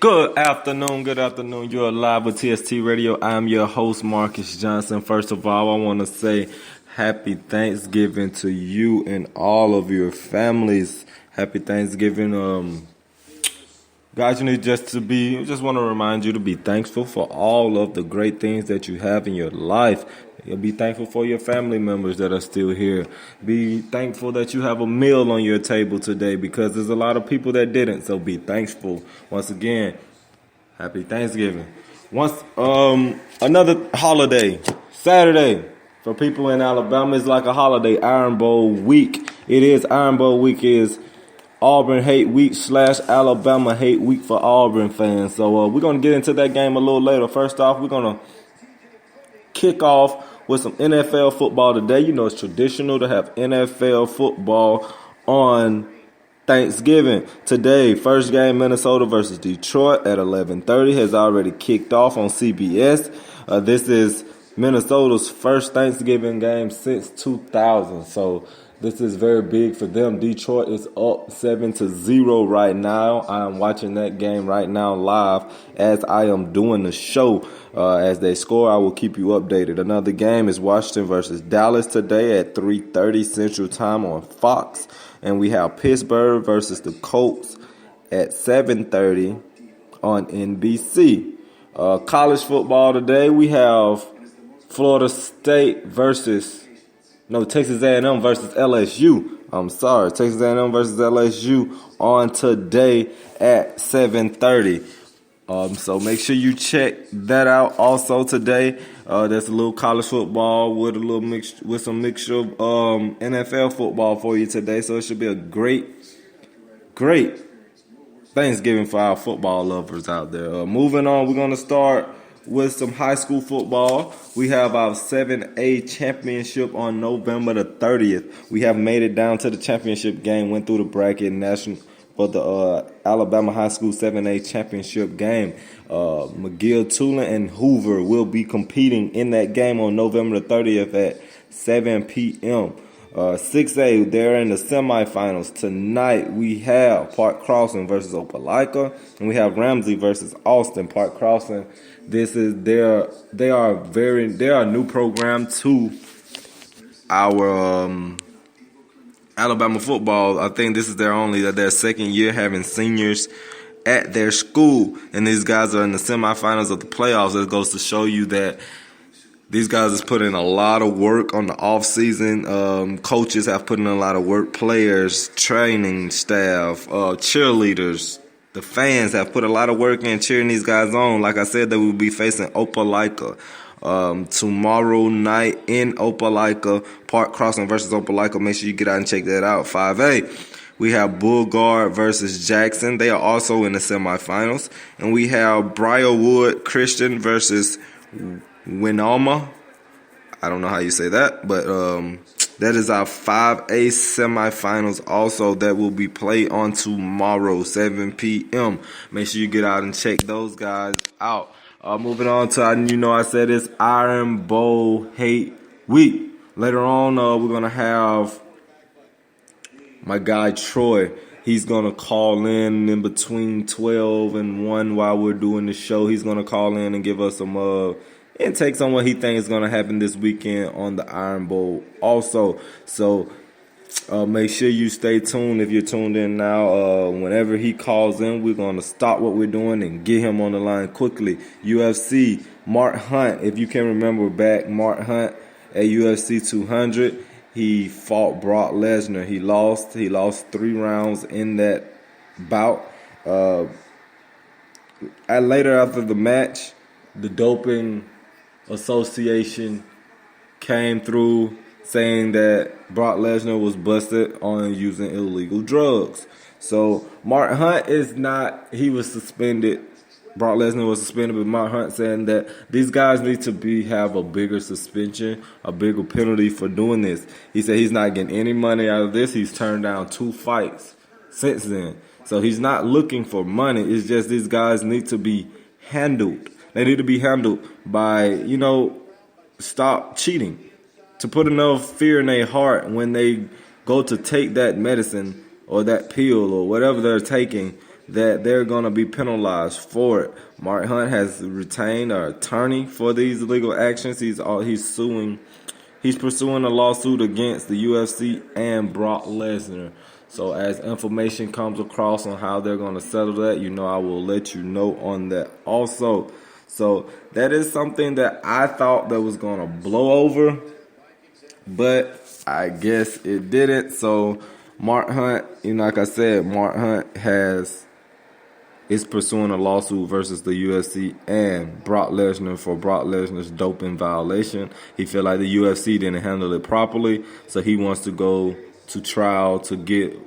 Good afternoon, good afternoon. You're live with TST Radio. I'm your host, Marcus Johnson. First of all, I want to say happy Thanksgiving to you and all of your families. Happy Thanksgiving. Guys, you just want to remind you to be thankful for all of the great things that you have in your life. Be thankful for your family members that are still here. Be thankful that you have a meal on your table today because there's a lot of people that didn't. So be thankful. Once again, happy Thanksgiving. Another holiday, Saturday. For people in Alabama, it's like a holiday, Iron Bowl week. It is Iron Bowl week is Auburn Hate Week / Alabama Hate Week for Auburn fans. So we're going to get into that game a little later. First off, we're going to kick off with some NFL football today. You know, it's traditional to have NFL football on Thanksgiving. Today, first game, Minnesota versus Detroit at 11:30 has already kicked off on CBS. This is Minnesota's first Thanksgiving game since 2000. So this is very big for them. Detroit is up 7-0 right now. I am watching that game right now live as I am doing the show. As they score, I will keep you updated. Another game is Washington versus Dallas today at 3:30 Central Time on Fox. And we have Pittsburgh versus the Colts at 7:30 on NBC. College football today, we have Florida State Texas A&M versus LSU. Texas A&M versus LSU on today at 7:30. So make sure you check that out. Also today, there's a little college football with some mixture of NFL football for you today. So it should be a great Thanksgiving for our football lovers out there. Moving on, we're going to start with some high school football. We have our 7A championship on November the 30th. We have made it down to the championship game, went through the bracket national for the Alabama High School 7A championship game. McGill, Tulane, and Hoover will be competing in that game on November the 30th at 7 p.m. 6A, they're in the semifinals. Tonight we have Park Crossing versus Opelika, and we have Ramsey versus Austin. Park Crossing, they are a new program to our Alabama football. I think this is their second year having seniors at their school, and these guys are in the semifinals of the playoffs. It goes to show you that these guys has put in a lot of work on the off season. Coaches have put in a lot of work. Players, training staff, cheerleaders, the fans have put a lot of work in cheering these guys on. Like I said, they will be facing Opelika tomorrow night in Opelika. Park Crossing versus Opelika. Make sure you get out and check that out. 5A. We have Beauregard versus Jackson. They are also in the semifinals. And we have Briarwood Christian versus Winoma. I don't know how you say that, but that is our 5A semifinals also that will be played on tomorrow, 7 p.m. Make sure you get out and check those guys out. Moving on to, I said it's Iron Bowl Hate Week. Later on, we're going to have my guy Troy. He's going to call in between 12 and 1 while we're doing the show. He's going to call in and give us some intakes on what he thinks is going to happen this weekend on the Iron Bowl also. So make sure you stay tuned if you're tuned in now. Whenever he calls in, we're going to stop what we're doing and get him on the line quickly. UFC, Mark Hunt, if you can remember back, Mark Hunt at UFC 200, he fought Brock Lesnar. He lost 3 rounds in that bout. Later after the match, the doping association came through saying that Brock Lesnar was busted on using illegal drugs. So Mark Hunt he was suspended. Brock Lesnar was suspended, but Mark Hunt saying that these guys need to have a bigger suspension, a bigger penalty for doing this. He said he's not getting any money out of this. He's turned down 2 fights since then. So he's not looking for money. It's just these guys need to be handled. They need to be handled by, stop cheating. To put enough fear in their heart when they go to take that medicine or that pill or whatever they're taking, that they're going to be penalized for it. Mark Hunt has retained an attorney for these legal actions. He's suing. He's pursuing a lawsuit against the UFC and Brock Lesnar. So as information comes across on how they're going to settle that, I will let you know on that also. So that is something that I thought that was going to blow over, but I guess it didn't. So Mark Hunt, like I said, Mark Hunt is pursuing a lawsuit versus the UFC and Brock Lesnar for Brock Lesnar's doping violation. He feel like the UFC didn't handle it properly, so he wants to go to trial to get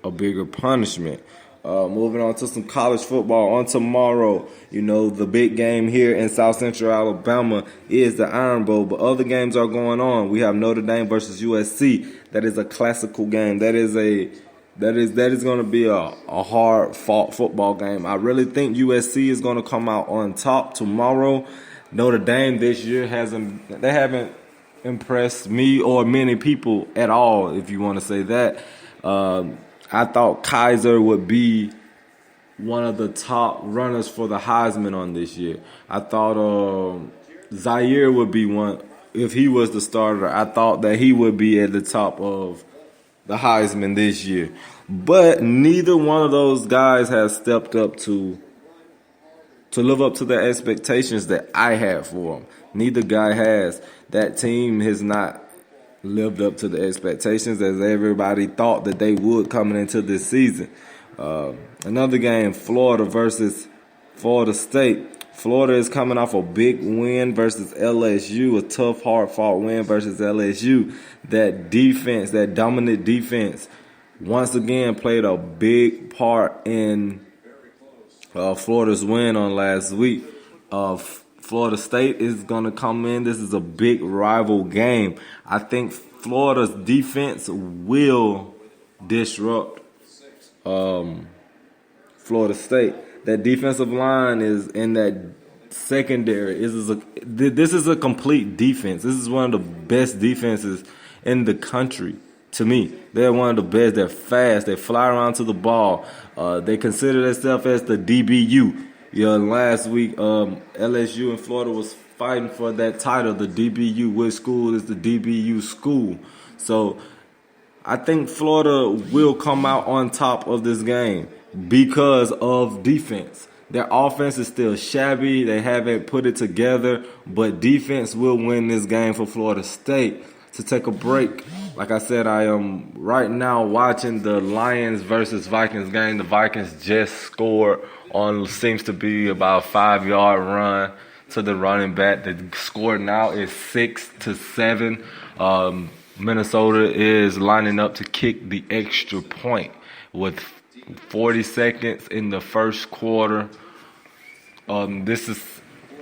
a bigger punishment. Moving on to some college football. On tomorrow, the big game here in South Central Alabama is the Iron Bowl, but other games are going on. We have Notre Dame versus USC. That is a classical game. That is going to be a hard-fought football game. I really think USC is going to come out on top tomorrow. Notre Dame this year haven't impressed me or many people at all, if you want to say that. I thought Kaiser would be one of the top runners for the Heisman on this year. I thought Zaire would be one. If he was the starter, I thought that he would be at the top of the Heisman this year. But neither one of those guys has stepped up to live up to the expectations that I had for them. Neither guy has. That team has not lived up to the expectations as everybody thought that they would coming into this season. Another game, Florida versus Florida State. Florida is coming off a big win versus LSU, a tough, hard-fought win versus LSU. That defense, that dominant defense, once again played a big part in Florida's win on last week. Florida State is going to come in. This is a big rival game. I think Florida's defense will disrupt Florida State. That defensive line is in that secondary. This is a complete defense. This is one of the best defenses in the country. To me, they're one of the best. They're fast. They fly around to the ball. They consider themselves as the DBU. Last week, LSU and Florida was fighting for that title, the DBU. Which school is the DBU school? So I think Florida will come out on top of this game because of defense. Their offense is still shabby. They haven't put it together, but defense will win this game for Florida State. To take a break, like I said, I am right now watching the Lions versus Vikings game. The Vikings just scored on seems to be about a 5-yard run to the running back. The score now is 6-7. Minnesota is lining up to kick the extra point with 40 seconds in the first quarter. This is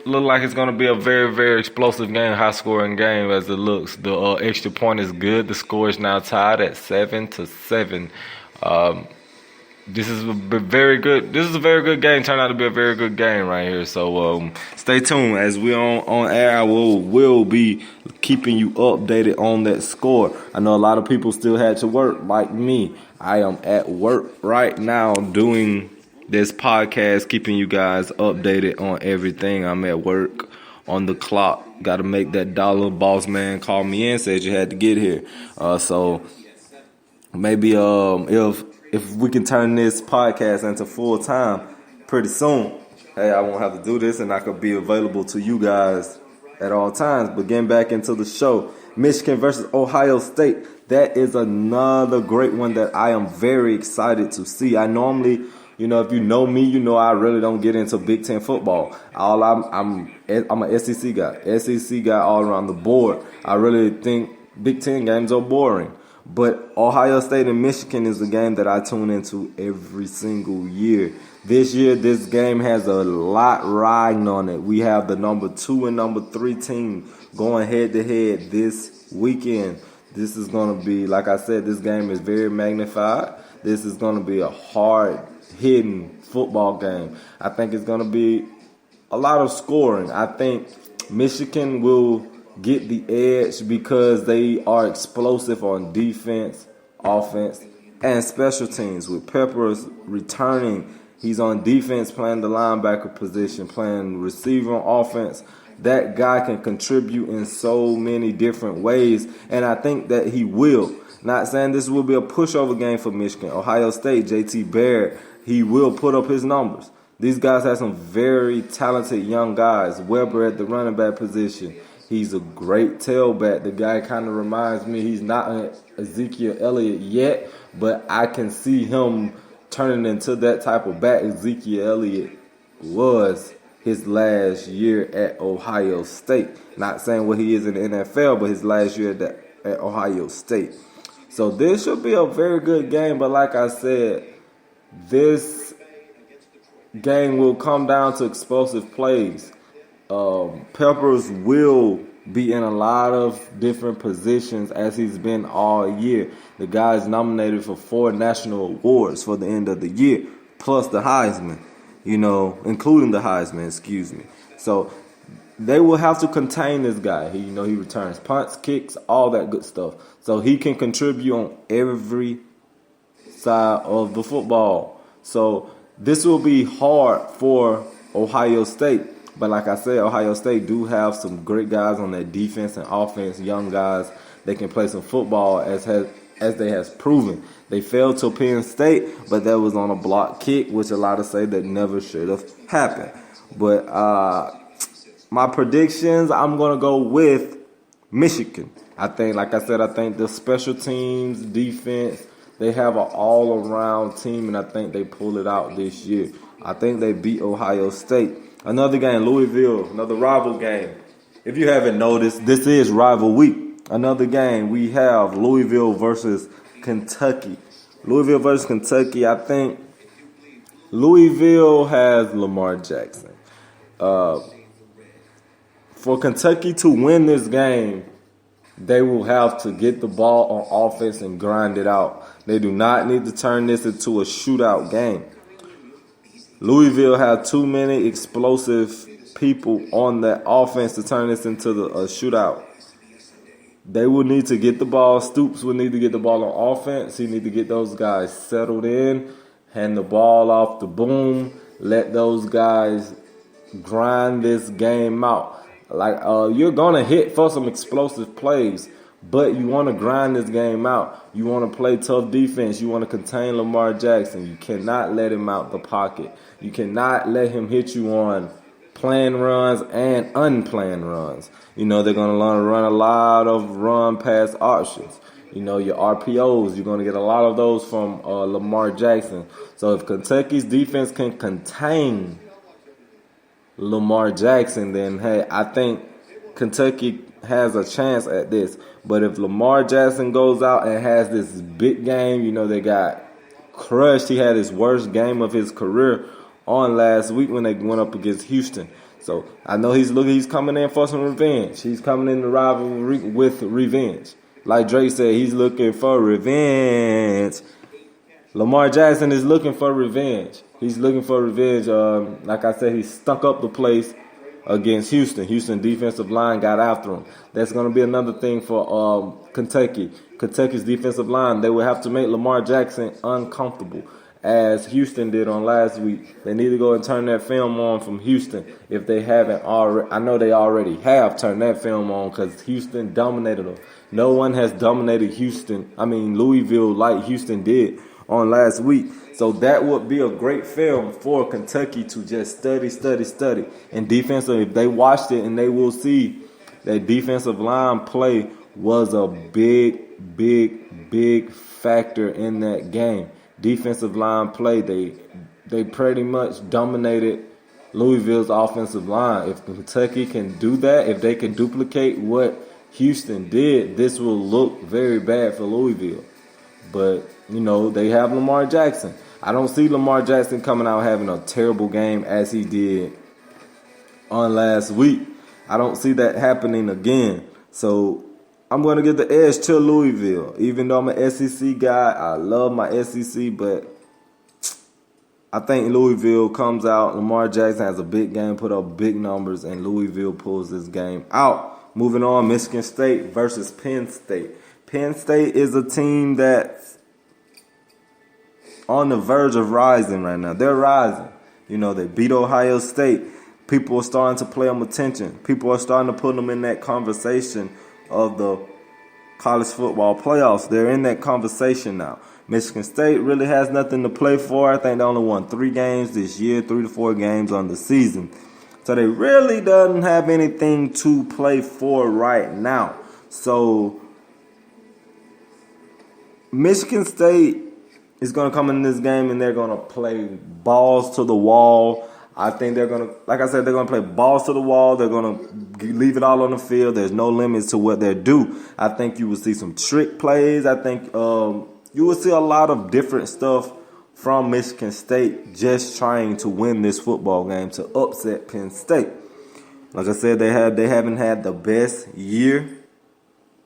look like it's going to be a very, very explosive game, high-scoring game as it looks. The extra point is good. The score is now tied at 7-7. This is a very good. This is a very good game. Turned out to be a very good game right here. So stay tuned as we on air. I will be keeping you updated on that score. I know a lot of people still had to work like me. I am at work right now doing this podcast, keeping you guys updated on everything. I'm at work on the clock. Got to make that dollar. Boss man called me in, said you had to get here. So maybe if we can turn this podcast into full time pretty soon, hey, I won't have to do this and I could be available to you guys at all times. But getting back into the show, Michigan versus Ohio State. That is another great one that I am very excited to see. I normally, if you know me, I really don't get into Big Ten football. I'm an SEC guy. SEC guy all around the board. I really think Big Ten games are boring. But Ohio State and Michigan is a game that I tune into every single year. This year, this game has a lot riding on it. We have the number 2 and number 3 team going head-to-head this weekend. This is going to be, like I said, this game is very magnified. This is going to be a hard-hitting football game. I think it's going to be a lot of scoring. I think Michigan will get the edge because they are explosive on defense, offense, and special teams with Peppers returning He's on defense, playing the linebacker position, playing receiver on offense. That guy can contribute in so many different ways, and I think that he will. Not saying this will be a pushover game for Michigan. Ohio State, J.T. Barrett, he will put up his numbers. These guys have some very talented young guys. Weber at the running back position. He's a great tailback. The guy kind of reminds me, he's not an Ezekiel Elliott yet, but I can see him turning into that type of back Ezekiel Elliott was his last year at Ohio State. Not saying what he is in the NFL, but his last year at Ohio State. So this should be a very good game, but like I said, this game will come down to explosive plays. Peppers will be in a lot of different positions as he's been all year. The guy's nominated for 4 national awards for the end of the year, plus the Heisman, including the Heisman, So they will have to contain this guy. He returns punts, kicks, all that good stuff. So he can contribute on every side of the football. So this will be hard for Ohio State. But like I said, Ohio State do have some great guys on their defense and offense, young guys. They can play some football as they has proven. They failed to Penn State, but that was on a block kick, which a lot of say that never should have happened. But my predictions, I'm going to go with Michigan. I think the special teams, defense, they have an all-around team, and I think they pull it out this year. I think they beat Ohio State. Another game, Louisville, another rival game. If you haven't noticed, this is rival week. Another game, we have Louisville versus Kentucky. Louisville versus Kentucky, I think Louisville has Lamar Jackson. For Kentucky to win this game, they will have to get the ball on offense and grind it out. They do not need to turn this into a shootout game. Louisville has too many explosive people on that offense to turn this into a shootout. They will need to get the ball. Stoops will need to get the ball on offense. He need to get those guys settled in, hand the ball off the boom, let those guys grind this game out. You're going to hit for some explosive plays, but you want to grind this game out. You want to play tough defense. You want to contain Lamar Jackson. You cannot let him out the pocket. You cannot let him hit you on planned runs and unplanned runs. They're going to run a lot of run-pass options. Your RPOs, you're going to get a lot of those from Lamar Jackson. So if Kentucky's defense can contain Lamar Jackson, then, hey, I think Kentucky has a chance at this. But if Lamar Jackson goes out and has this big game, they got crushed. He had his worst game of his career on last week when they went up against Houston. So I know he's coming in for some revenge. He's coming in the rivalry with revenge. Like Drake said, he's looking for revenge. Lamar Jackson is looking for revenge. He's looking for revenge. Like I said, he stunk up the place against Houston. Houston defensive line got after him. That's going to be another thing for Kentucky. Kentucky's defensive line, they will have to make Lamar Jackson uncomfortable, as Houston did on last week. They need to go and turn that film on from Houston if they haven't already. I know they already have turned that film on because Houston dominated them. No one has dominated Louisville like Houston did on last week. So that would be a great film for Kentucky to just study. And defensive, if they watched it, and they will see that defensive line play was a big factor in that game. Defensive line play, they pretty much dominated Louisville's offensive line. If Kentucky can do that, if they can duplicate what Houston did, this will look very bad for Louisville. But, they have Lamar Jackson. I don't see Lamar Jackson coming out having a terrible game as he did on last week. I don't see that happening again. So I'm going to give the edge to Louisville. Even though I'm an SEC guy, I love my SEC, but I think Louisville comes out. Lamar Jackson has a big game, put up big numbers, and Louisville pulls this game out. Moving on, Michigan State versus Penn State. Penn State is a team that on the verge of rising right now. They're rising. You know, they beat Ohio State. People are starting to pay them attention. People are starting to put them in that conversation of the college football playoffs. They're in that conversation now. Michigan State really has nothing to play for. I think they only won 3 games this year, 3 to 4 games on the season. So they really doesn't have anything to play for right now. So Michigan State is going to come in this game and they're going to play balls to the wall. I think they're going to, like I said, they're going to play balls to the wall. They're going to leave it all on the field. There's no limits to what they do. I think you will see some trick plays. I think you will see a lot of different stuff from Michigan State just trying to win this football game to upset Penn State. Like I said, they haven't had the best year,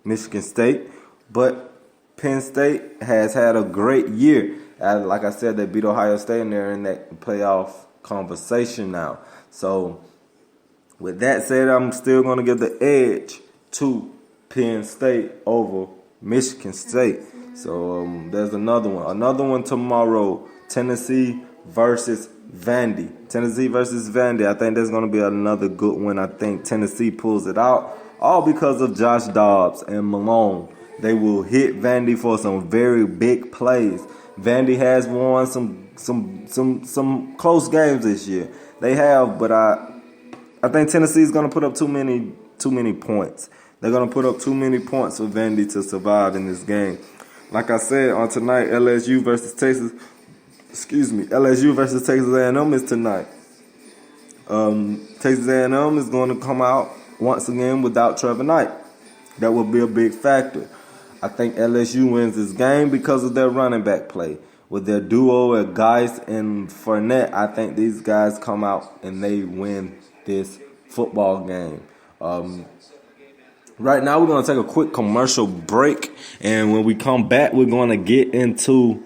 Michigan State, but Penn State has had a great year. And like I said, they beat Ohio State and they're in that playoff conversation now. So with that said, I'm still going to give the edge to Penn State over Michigan State. So there's another one. Another one tomorrow, Tennessee versus Vandy. Tennessee versus Vandy. I think there's going to be another good one. I think Tennessee pulls it out, all because of Josh Dobbs and Malone. They will hit Vandy for some very big plays. Vandy has won some close games this year. They have, but I think Tennessee is going to put up too many points. They're going to put up too many points for Vandy to survive in this game. Like I said, on tonight, LSU versus Texas A&M is tonight. Texas A&M is going to come out once again without Trevor Knight. That will be a big factor. I think LSU wins this game because of their running back play. With their duo of Geis and Fournette, I think these guys come out and they win this football game. Right now, we're going to take a quick commercial break. And when we come back, we're going to get into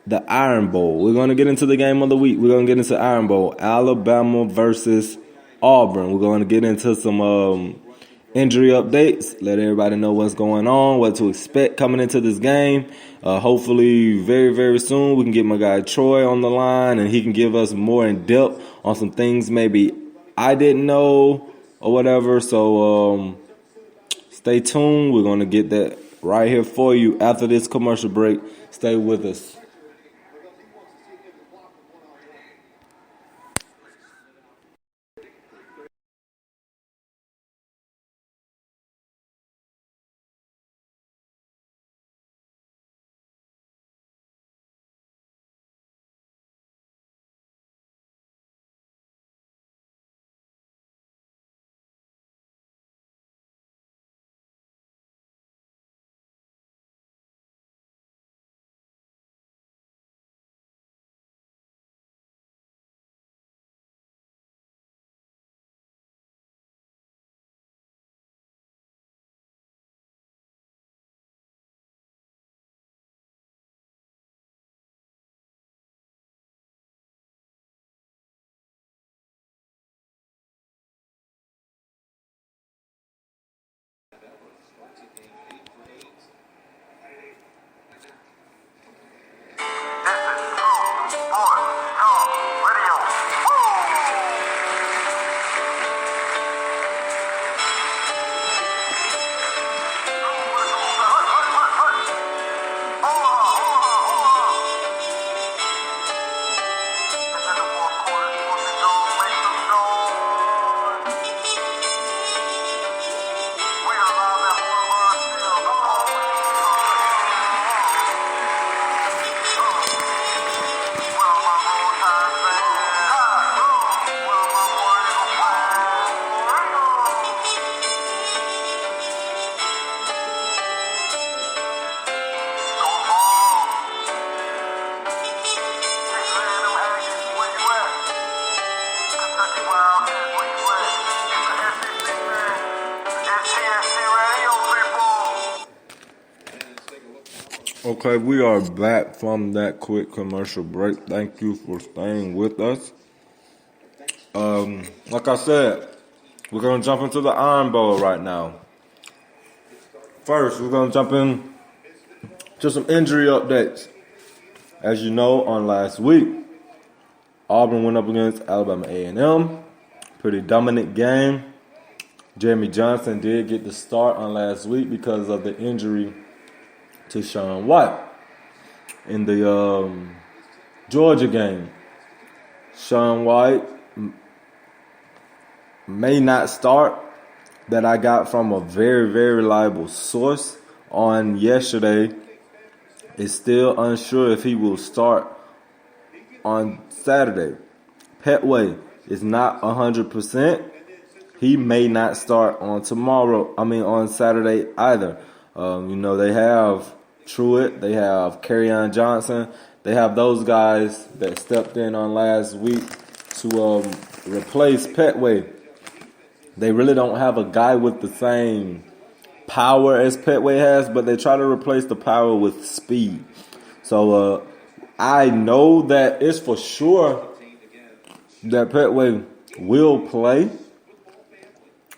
the Iron Bowl. We're going to get into the game of the week. We're going to get into Iron Bowl. Alabama versus Auburn. We're going to get into some injury updates, let everybody know what's going on, what to expect coming into this game. Hopefully very, very soon we can get my guy Troy on the line and he can give us more in depth on some things maybe I didn't know or whatever. So stay tuned. We're going to get that right here for you after this commercial break. Stay with us. Okay, we are back from that quick commercial break. Thank you for staying with us. Like I said, we're going to jump into the Iron Bowl right now. First, we're going to jump in to some injury updates. As you know, on last week, Auburn went up against Alabama A&M. Pretty dominant game. Jeremy Johnson did get the start on last week because of the injury to Sean White in the Georgia game. Sean White may not start. That I got from a very, very reliable source on yesterday. Is still unsure if he will start on Saturday. Petway is not 100%. He may not start on on Saturday either. They have Truitt, they have Kerryon Johnson, they have those guys that stepped in on last week to replace Petway. They really don't have a guy with the same power as Petway has, but they try to replace the power with speed. So I know that it's for sure that Petway will play.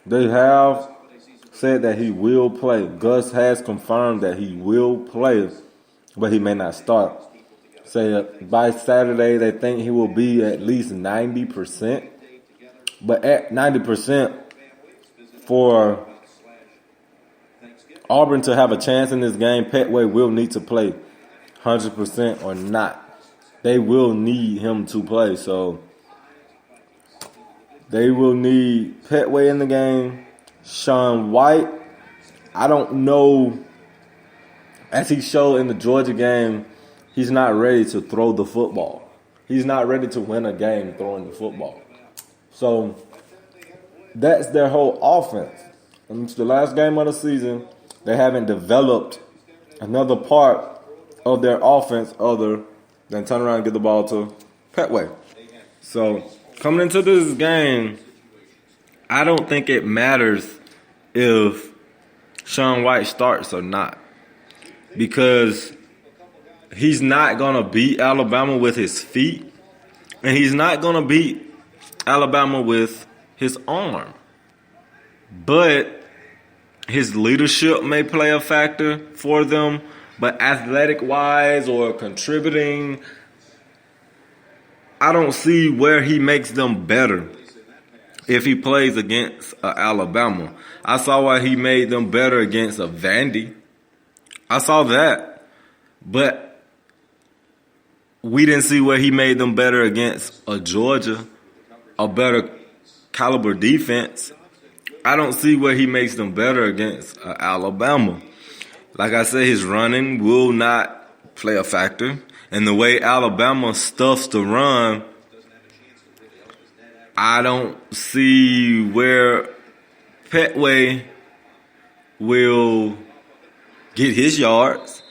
They have said that he will play. Gus has confirmed that he will play, but he may not start. Say by Saturday, they think he will be at least 90%. But at 90%, for Auburn to have a chance in this game, Petway will need to play 100% or not. They will need him to play. So they will need Petway in the game. Sean White, I don't know. As he showed in the Georgia game, he's not ready to throw the football. He's not ready to win a game throwing the football. So that's their whole offense. And it's the last game of the season. They haven't developed another part of their offense other than turn around and get the ball to Petway. So coming into this game, I don't think it matters if Sean White starts or not, because he's not going to beat Alabama with his feet, and he's not going to beat Alabama with his arm. But his leadership may play a factor for them, but athletic-wise or contributing, I don't see where he makes them better if he plays against Alabama. I saw why he made them better against a Vandy. I saw that. But we didn't see where he made them better against a Georgia, a better caliber defense. I don't see where he makes them better against Alabama. Like I said, his running will not play a factor. And the way Alabama stuffs the run, I don't see where Petway will get his yards.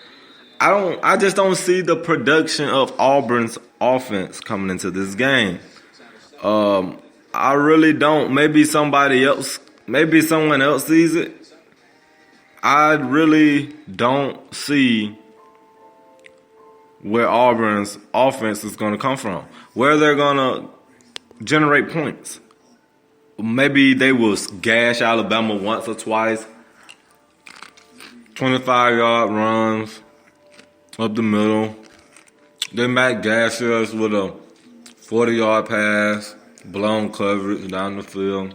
I just don't see the production of Auburn's offense coming into this game. I really don't. Maybe someone else sees it. I really don't see where Auburn's offense is going to come from, where they're going to generate points. Maybe they will gash Alabama once or twice, 25-yard runs up the middle. They might gash us with a 40-yard pass, blown coverage down the field,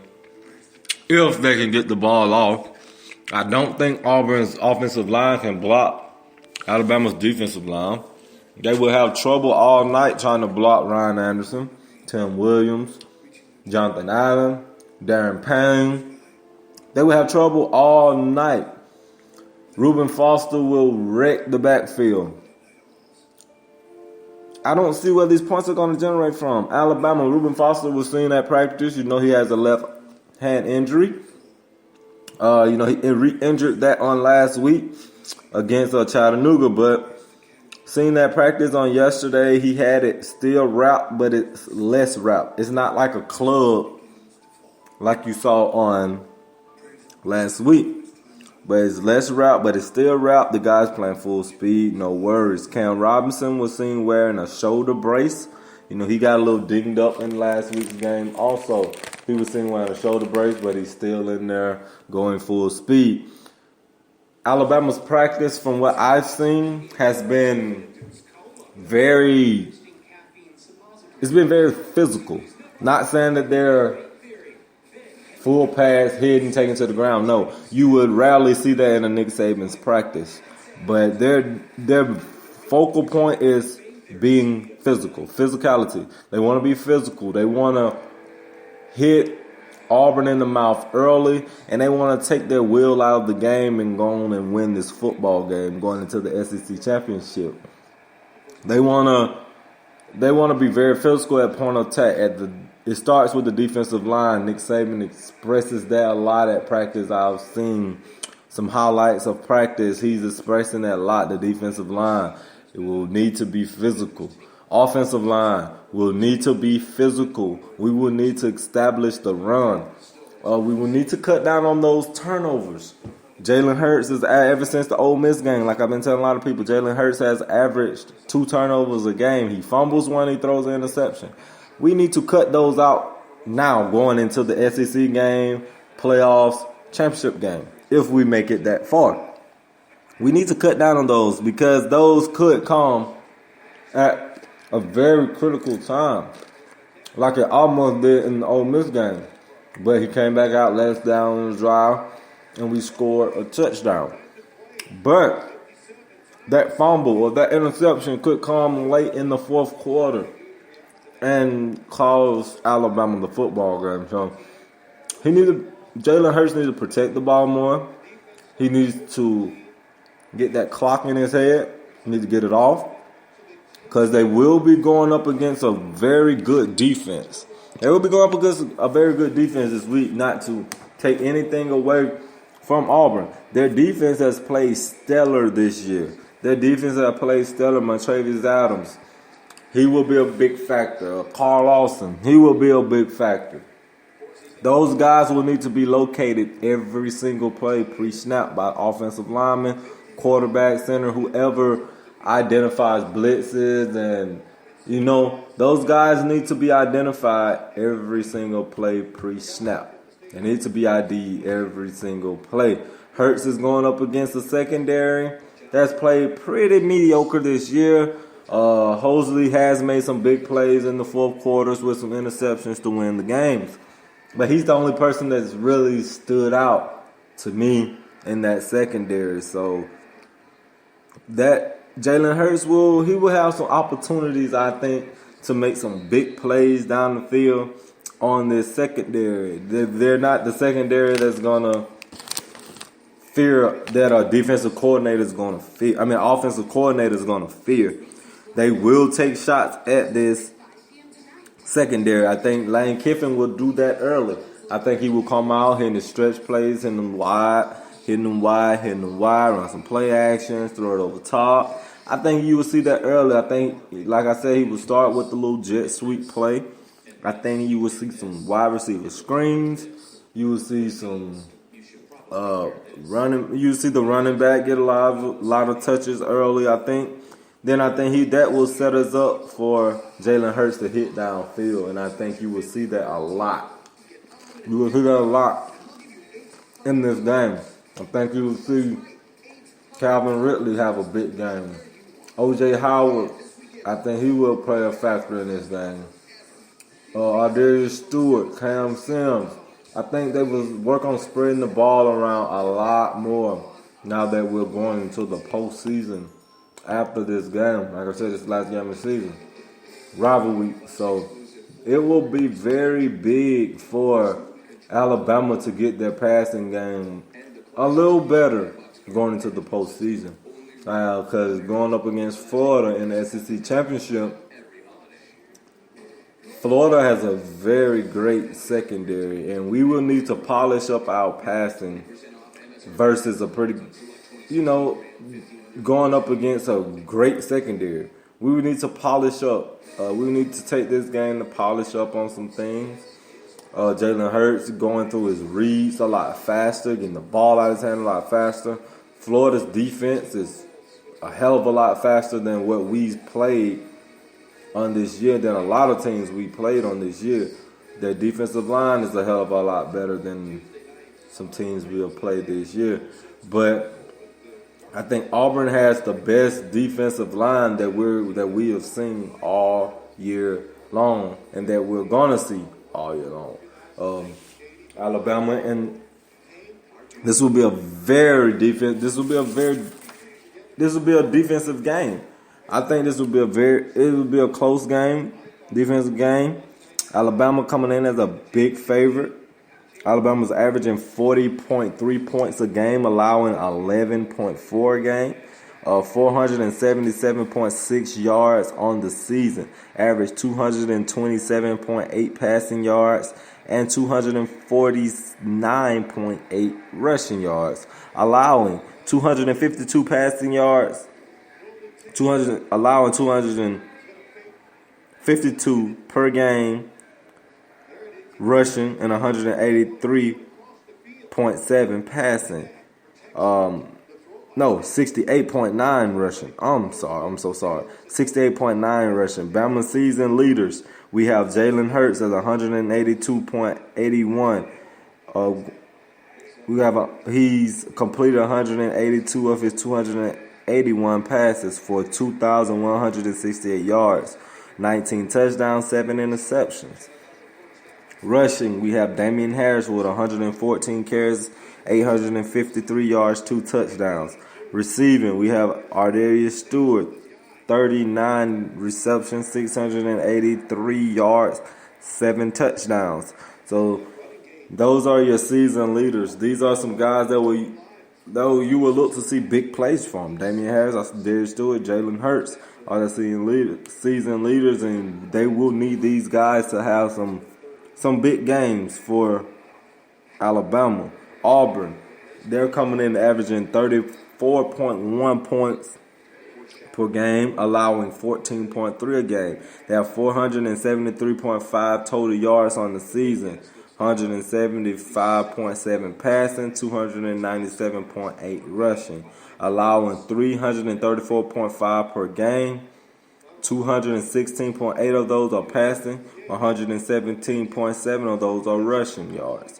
if they can get the ball off. I don't think Auburn's offensive line can block Alabama's defensive line. They will have trouble all night trying to block Ryan Anderson, Tim Williams, Jonathan Allen, Darren Payne. They will have trouble all night. Reuben Foster will wreck the backfield. I don't see where these points are going to generate from. Alabama, Reuben Foster was seen at practice. You know he has a left hand injury. He re-injured that on last week against Chattanooga, but seen that practice on yesterday. He had it still wrapped, but it's less wrapped. It's not like a club like you saw on last week. But it's less wrapped, but it's still wrapped. The guy's playing full speed, no worries. Cam Robinson was seen wearing a shoulder brace. He got a little dinged up in last week's game. Also, he was seen wearing a shoulder brace, but he's still in there going full speed. Alabama's practice, from what I've seen, has been very, it's been very physical. Not saying that they're full pass, hidden, taken to the ground. No, you would rarely see that in a Nick Saban's practice. But their focal point is being physical, physicality. They want to be physical. They want to hit Auburn in the mouth early, and they want to take their will out of the game and go on and win this football game going into the SEC championship. They want to be very physical at point of attack. It starts with the defensive line. Nick Saban expresses that a lot at practice. I've seen some highlights of practice. He's expressing that a lot. The defensive line, it will need to be physical. Offensive line will need to be physical. We will need to establish the run. We will need to cut down on those turnovers. Jalen Hurts is, ever since the Ole Miss game, like I've been telling a lot of people, Jalen Hurts has averaged 2 turnovers a game. He fumbles one, he throws an interception. We need to cut those out now going into the SEC game, playoffs, championship game, if we make it that far. We need to cut down on those because those could come at a very critical time, like it almost did in the Ole Miss game. But he came back out, let us down in the drive, and we scored a touchdown. But that fumble or that interception could come late in the fourth quarter and cause Alabama the football game. So Jalen Hurts needs to protect the ball more. He needs to get that clock in his head. He needs to get it off. Because they will be going up against a very good defense. They will be going up against a very good defense this week, not to take anything away from Auburn. Their defense has played stellar this year. Their defense has played stellar. Montravius Adams, he will be a big factor. Carl Lawson, he will be a big factor. Those guys will need to be located every single play pre-snap by offensive linemen, quarterback, center, whoever identifies blitzes, and those guys need to be identified every single play pre-snap. They need to be ID'd every single play. Hurts is going up against the secondary that's played pretty mediocre this year. Hosley has made some big plays in the fourth quarters with some interceptions to win the games. But he's the only person that's really stood out to me in that secondary. So that Jalen Hurts will have some opportunities, I think, to make some big plays down the field on this secondary. They're not the secondary that's going to fear that a defensive coordinator is going to fear. Offensive coordinator is going to fear. They will take shots at this secondary. I think Lane Kiffin will do that early. I think he will come out hitting the stretch plays, hitting them wide, run some play actions, throw it over top. I think you will see that early. I think, like I said, he will start with the little jet sweep play. I think you will see some wide receiver screens. You will see some running. You will see the running back get a lot of touches early, I think. Then I think that will set us up for Jalen Hurts to hit downfield, and I think you will see that a lot. You will see that a lot in this game. I think you will see Calvin Ridley have a big game. O.J. Howard, I think he will play a factor in this game. Ardarius Stewart, Cam Sims, I think they will work on spreading the ball around a lot more now that we're going into the postseason. After this game, like I said, this last game of the season, rival week. So it will be very big for Alabama to get their passing game a little better going into the postseason. Because going up against Florida in the SEC championship, Florida has a very great secondary, and we will need to polish up our passing versus a pretty, going up against a great secondary. We would need to polish up. We need to take this game to polish up on some things. Jalen Hurts going through his reads a lot faster, getting the ball out of his hand a lot faster. Florida's defense is a hell of a lot faster than what we've played on this year, than a lot of teams we played on this year. Their defensive line is a hell of a lot better than some teams we have played this year. But I think Auburn has the best defensive line that we have seen all year long, and that we're gonna see all year long. Alabama, and this will be a very defense. This will be a defensive game. I think it will be a close game, defensive game. Alabama coming in as a big favorite. Alabama's averaging 40.3 points a game, allowing 11.4 a game, 477.6 yards on the season, average 227.8 passing yards, and 249.8 rushing yards, allowing 252 passing yards, allowing 252 per game rushing, and 183.7 passing. 68.9 rushing. I'm so sorry. 68.9 rushing. Bama season leaders. We have Jalen Hurts as 182.81. He's completed 182 of his 281 passes for 2,168 yards, 19 touchdowns, 7 interceptions. Rushing, we have Damian Harris with 114 carries, 853 yards, 2 touchdowns. Receiving, we have Ardarius Stewart, 39 receptions, 683 yards, 7 touchdowns. So those are your season leaders. These are some guys that you will look to see big plays from. Damian Harris, Ardarius Stewart, Jalen Hurts are the season leaders, and they will need these guys to have some big games for Alabama. Auburn, they're coming in averaging 34.1 points per game, allowing 14.3 a game. They have 473.5 total yards on the season, 175.7 passing, 297.8 rushing, allowing 334.5 per game. 216.8 of those are passing, 117.7 of those are rushing yards.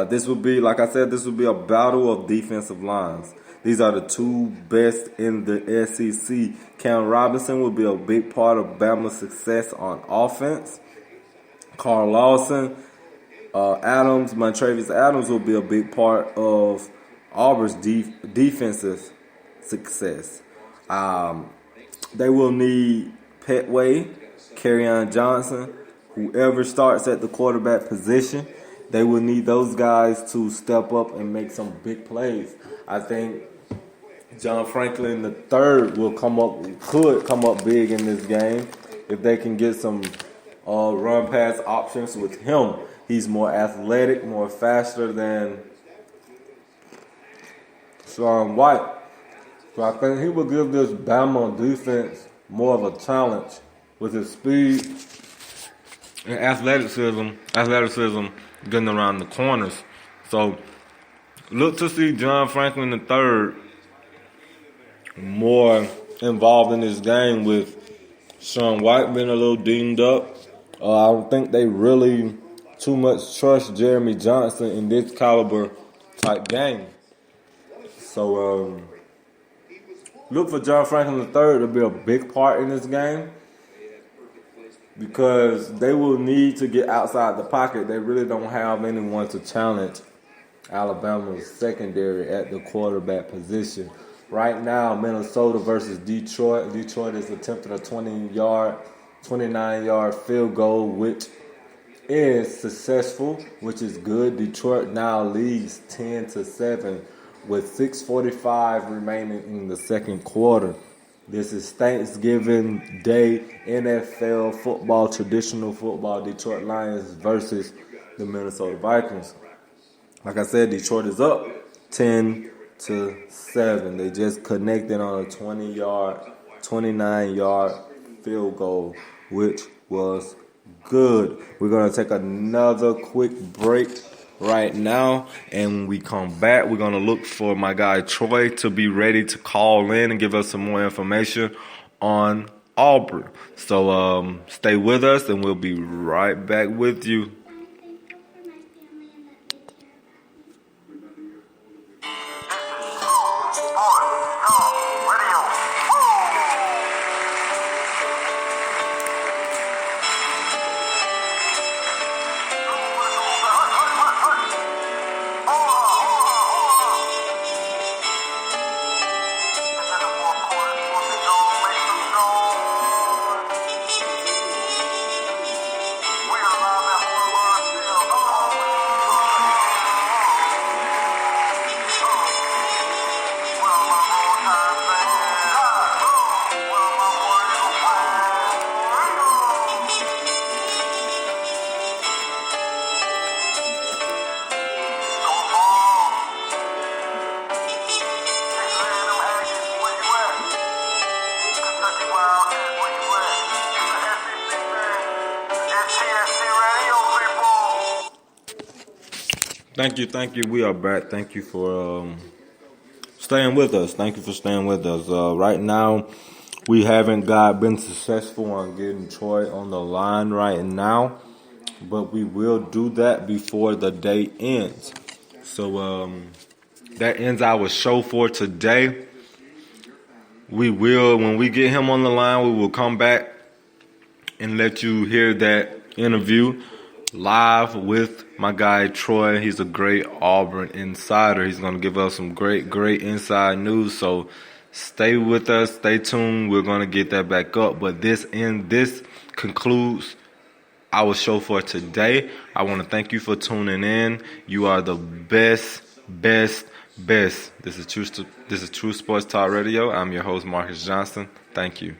This will be, like I said, this will be a battle of defensive lines. These are the two best in the SEC. Cam Robinson will be a big part of Bama's success on offense. Carl Lawson, Montravius Adams will be a big part of Auburn's defensive success. They will need Petway, Kerryon Johnson, whoever starts at the quarterback position. They will need those guys to step up and make some big plays. I think John Franklin III could come up big in this game if they can get some run pass options with him. He's more athletic, more faster than Sean White. So I think he will give this Bama defense more of a challenge with his speed and athleticism getting around the corners. So look to see John Franklin III more involved in this game, with Sean White being a little dinged up. I don't think they really too much trust Jeremy Johnson in this caliber type game. So look for John Franklin III to be a big part in this game, because they will need to get outside the pocket. They really don't have anyone to challenge Alabama's secondary at the quarterback position. Right now, Minnesota versus Detroit. Detroit is attempting a 29-yard field goal, which is successful, which is good. Detroit now leads 10-7 with 6:45 remaining in the second quarter. This is Thanksgiving Day NFL football, traditional football. Detroit Lions versus the Minnesota Vikings. Like I said, Detroit is up 10-7. They just connected on a 29-yard field goal, which was good. We're going to take another quick break right now, and when we come back, we're going to look for my guy Troy to be ready to call in and give us some more information on Auburn. So stay with us, and we'll be right back with you. Sports. Thank you. We are back. Thank you for staying with us. Thank you for staying with us. Right now, we haven't been successful on getting Troy on the line right now, but we will do that before the day ends. So that ends our show for today. We will, when we get him on the line, we will come back and let you hear that interview live with my guy Troy. He's a great Auburn insider. He's going to give us some great inside news. So stay with us, stay tuned. We're going to get that back up. But this concludes our show for today. I want to thank you for tuning in. You are the best. This is True Sports Talk Radio. I'm your host, Marcus Johnson. Thank you.